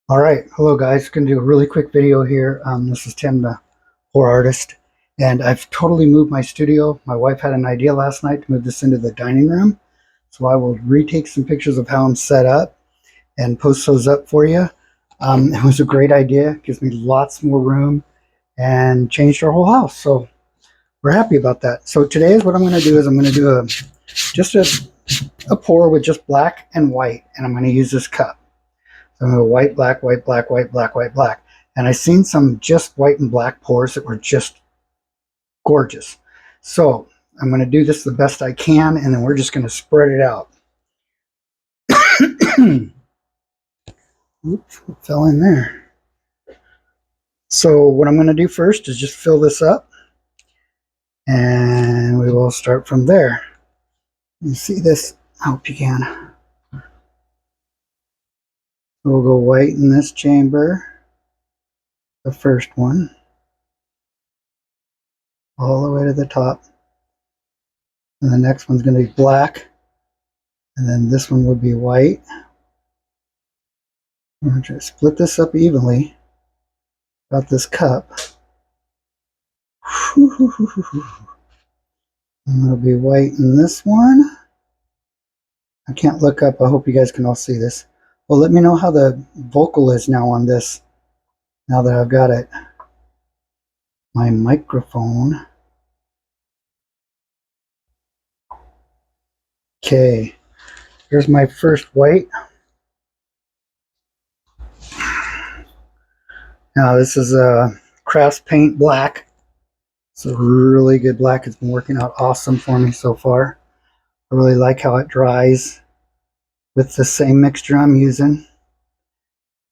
All right, hello guys. Going to do a really quick video here. This is Tim, the horror artist, and I've totally moved my studio. My wife had an idea last night to move this into the dining room, so I will retake some pictures of how I'm set up and post those up for you. It was a great idea. Gives me lots more room and changed our whole house. So we're happy about that. So today is what I'm going to do is I'm going to do just a pour with just black and white, and I'm going to use this cup. So I'm going to go white, black, white, black, white, black, white, black. And I've seen some just white and black pours that were just gorgeous. So I'm going to do this the best I can, and then we're just going to spread it out. Oops, it fell in there. So what I'm going to do first is just fill this up, and we will start from there. You see this? I hope you can. We'll go white in this chamber, the first one, all the way to the top. And the next one's going to be black, and then this one would be white. I'm going to split this up evenly. Got this cup. And it'll be white in this one. I can't look up. I hope you guys can all see this. Well, let me know how the vocal is now on this, now that I've got it. My microphone. Okay, here's my first white. Now this is a Crafts Paint Black. It's a really good black. It's been working out awesome for me so far. I really like how it dries with the same mixture I'm using.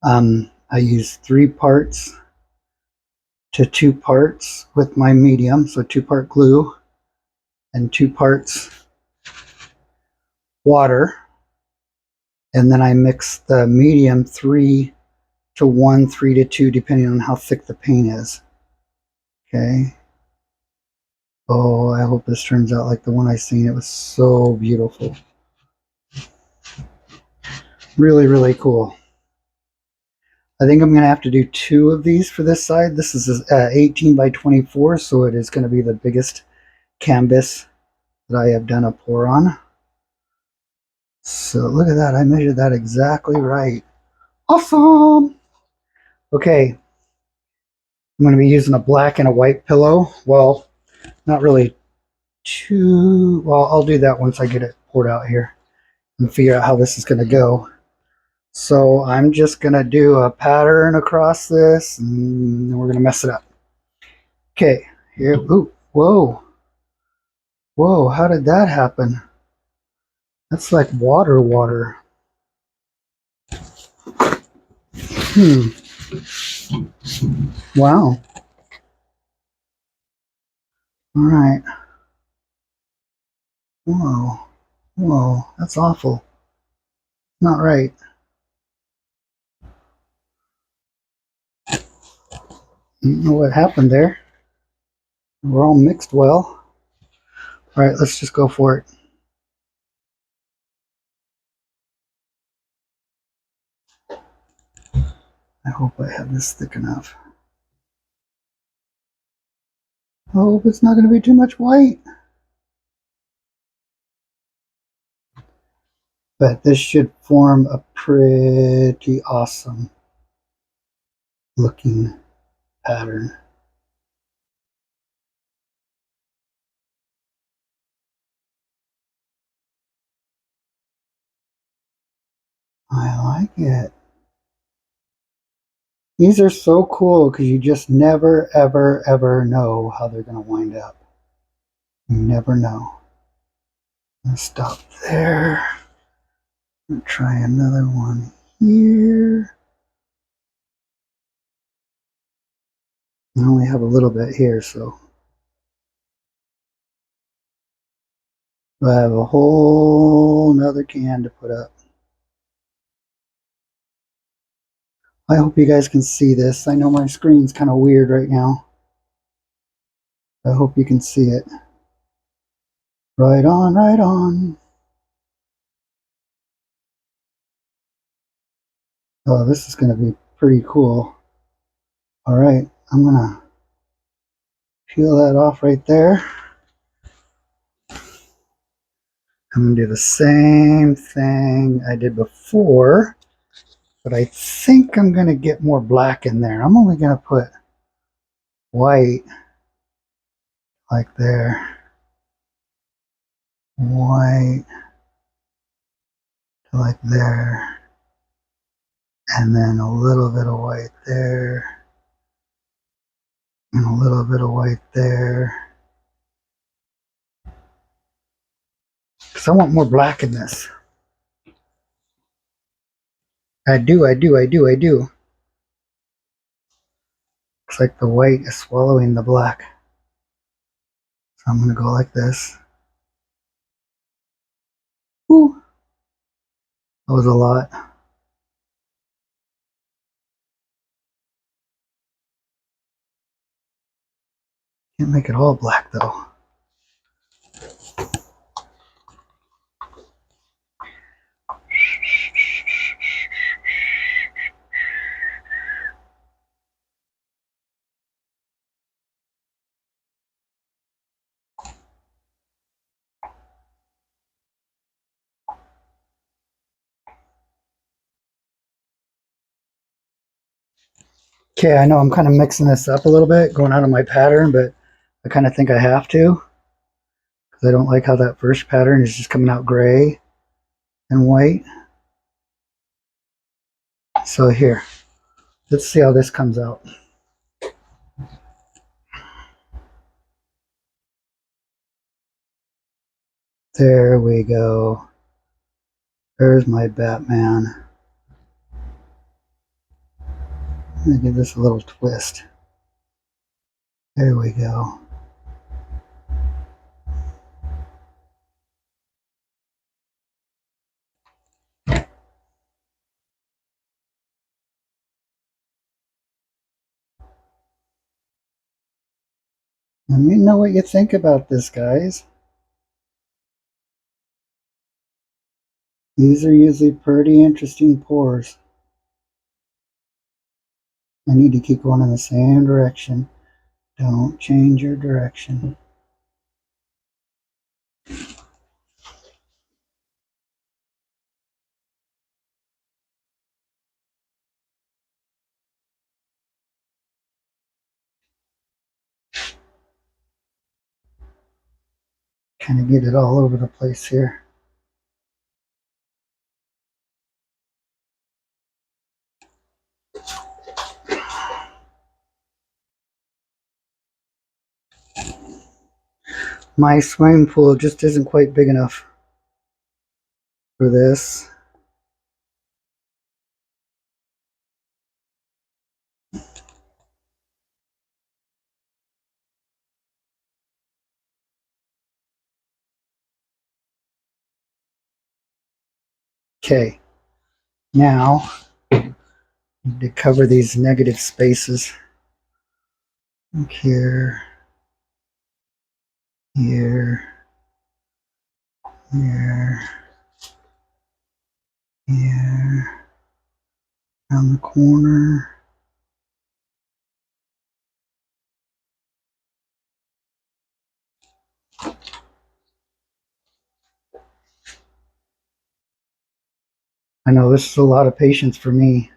I use 3 parts to 2 parts with my medium, so 2-part glue and 2 parts water, and then I mix the medium 3 to 1, 3 to 2, depending on how thick the paint is. Okay. Oh, I hope this turns out like the one I seen. It was so beautiful. Really, really cool. I think I'm going to have to do 2 of these for this side. This is 18 by 24, so it is going to be the biggest canvas that I have done a pour on. So look at that. I measured that exactly right. Awesome! Okay. I'm going to be using a black and a white pillow. Well, not really too... Well, I'll do that once I get it poured out here and figure out how this is going to go. So I'm just going to do a pattern across this, and then we're going to mess it up. Okay, here. Ooh, whoa. Whoa, how did that happen? That's like water. Wow. All right. Whoa, that's awful. Not right. I don't know what happened there. We're all mixed well. All right, let's just go for it. I hope I have this thick enough. I hope it's not going to be too much white. But this should form a pretty awesome looking pattern. I like it. These are so cool because you just never, ever know how they're going to wind up. You never know. Let's stop there. I'll try another one here. I only have a little bit here, so I have a whole nother can to put up. I hope you guys can see this. I know my screen's kind of weird right now. I hope you can see it. Right on, right on. Oh, this is going to be pretty cool. All right, I'm gonna peel that off right there. I'm gonna do the same thing I did before, but I think I'm gonna get more black in there. I'm only gonna put white like there, white like there, and then a little bit of white there, and a little bit of white there. Because I want more black in this. I do. Looks like the white is swallowing the black. So I'm going to go like this. Whew. That was a lot. Can't make it all black though. Okay, I know I'm kind of mixing this up a little bit, going out of my pattern, but I kind of think I have to, because I don't like how that first pattern is just coming out gray and white. So here, let's see how this comes out. There we go. There's my Batman. I'm going to give this a little twist. There we go. Let me know what you think about this, guys. These are usually pretty interesting pours. I need to keep going in the same direction. Don't change your direction. Kind of get it all over the place here. My swimming pool just isn't quite big enough for this. Okay, now I need to cover these negative spaces. Like here, here, here, here, around the corner. I know this is a lot of patience for me.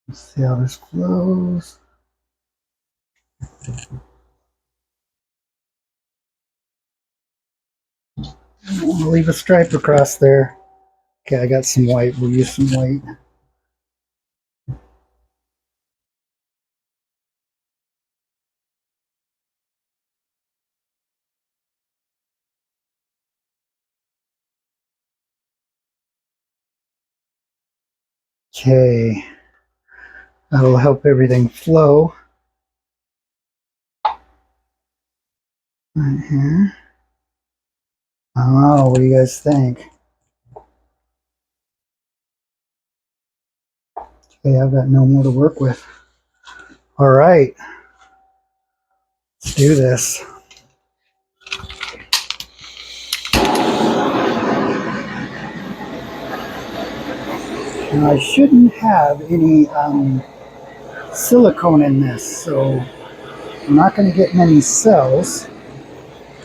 Let's see how this flows. I'll leave a stripe across there. Okay, I got some white. We'll use some white. Okay, that'll help everything flow. Right here. I don't know, what do you guys think? Okay, I've got no more to work with. All right, let's do this. Now I shouldn't have any silicone in this, so I'm not going to get many cells.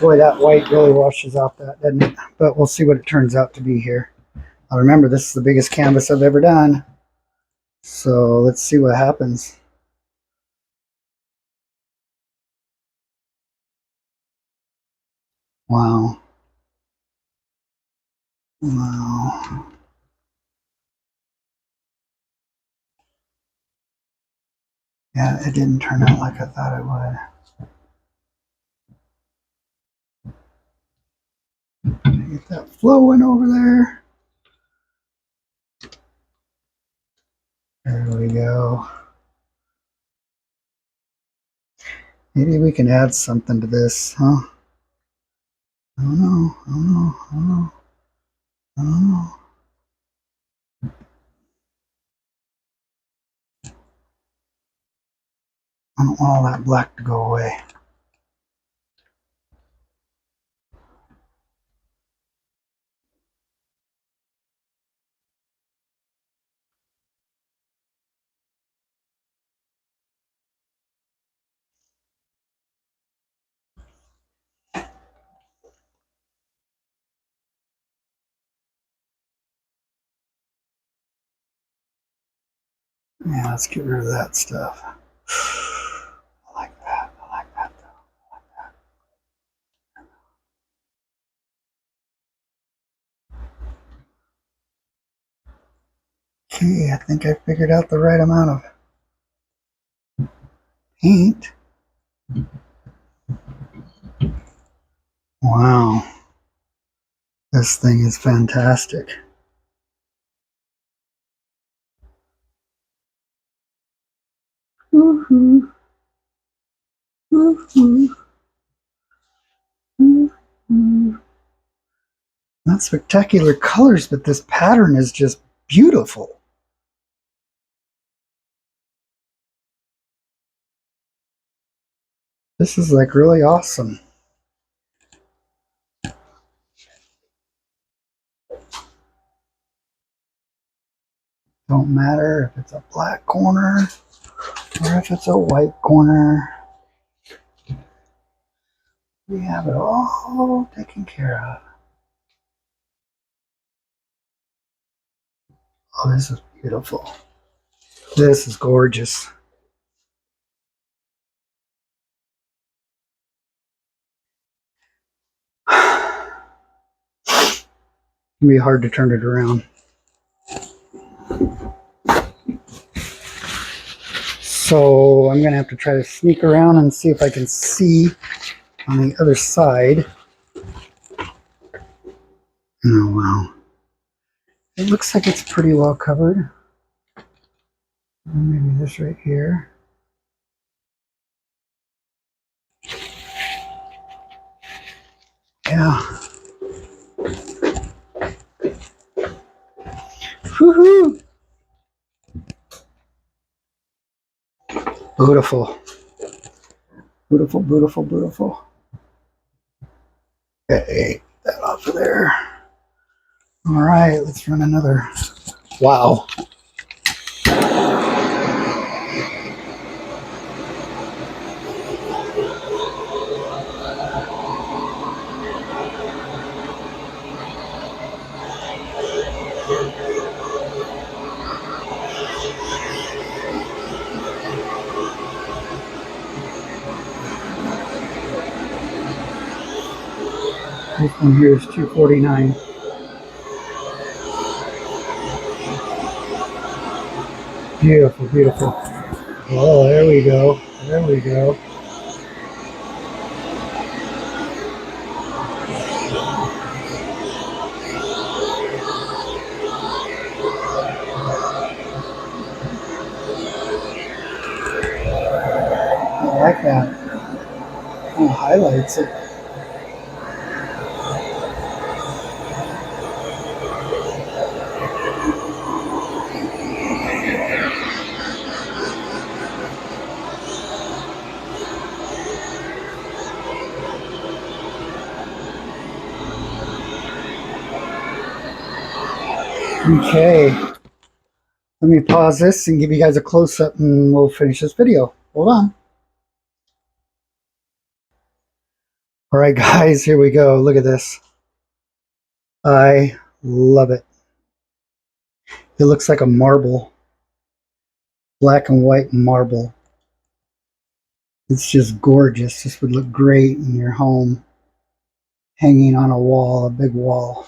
Boy, that white really washes off that, doesn't it? But we'll see what it turns out to be here. Now remember, this is the biggest canvas I've ever done. So let's see what happens. Wow. Wow. Yeah, it didn't turn out like I thought it would. Get that flowing over there. There we go. Maybe we can add something to this, huh? I don't know. I don't know. I don't know. I don't know. I don't want all that black to go away. Yeah, let's get rid of that stuff. I like that. I like that though. I like that. Okay, I think I figured out the right amount of paint. Wow. This thing is fantastic. Woohoo. Woohoo. Woohoo. Not spectacular colors, but this pattern is just beautiful. This is like really awesome. Don't matter if it's a black corner or if it's a white corner. We have it all taken care of. Oh, this is beautiful. This is gorgeous. It's gonna be hard to turn it around. So I'm gonna have to try to sneak around and see if I can see on the other side. Oh wow. It looks like it's pretty well covered. Maybe this right here. Yeah. Woohoo! Beautiful. Beautiful, beautiful, beautiful. Okay, get that off of there. All right, let's run another. Wow. This one here is $2.49. Beautiful, beautiful. Oh, there we go. There we go. I like that. Oh, highlights it. Okay. Let me pause this and give you guys a close-up and we'll finish this video. Hold on. All right, guys, here we go. Look at this. I love it. It looks like a marble. Black and white marble. It's just gorgeous. This would look great in your home. Hanging on a wall, a big wall.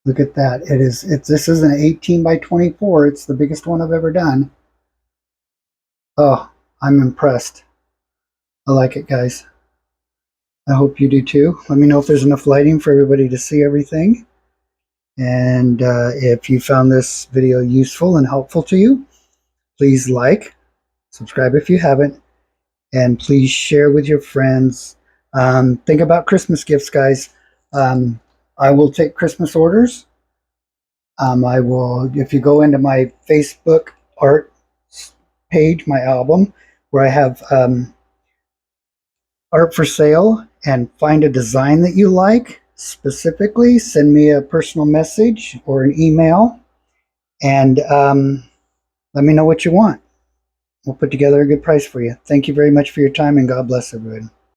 Look at that. This is an 18 by 24. It's the biggest one I've ever done. Oh, I'm impressed. I like it, guys. I hope you do too. Let me know if there's enough lighting for everybody to see everything. And if you found this video useful and helpful to you, please like, subscribe if you haven't, and please share with your friends. Think about Christmas gifts, guys. I will take Christmas orders. I will, if you go into my Facebook art page, my album, where I have art for sale, and find a design that you like specifically, send me a personal message or an email, and let me know what you want. We'll put together a good price for you. Thank you very much for your time, and God bless everybody.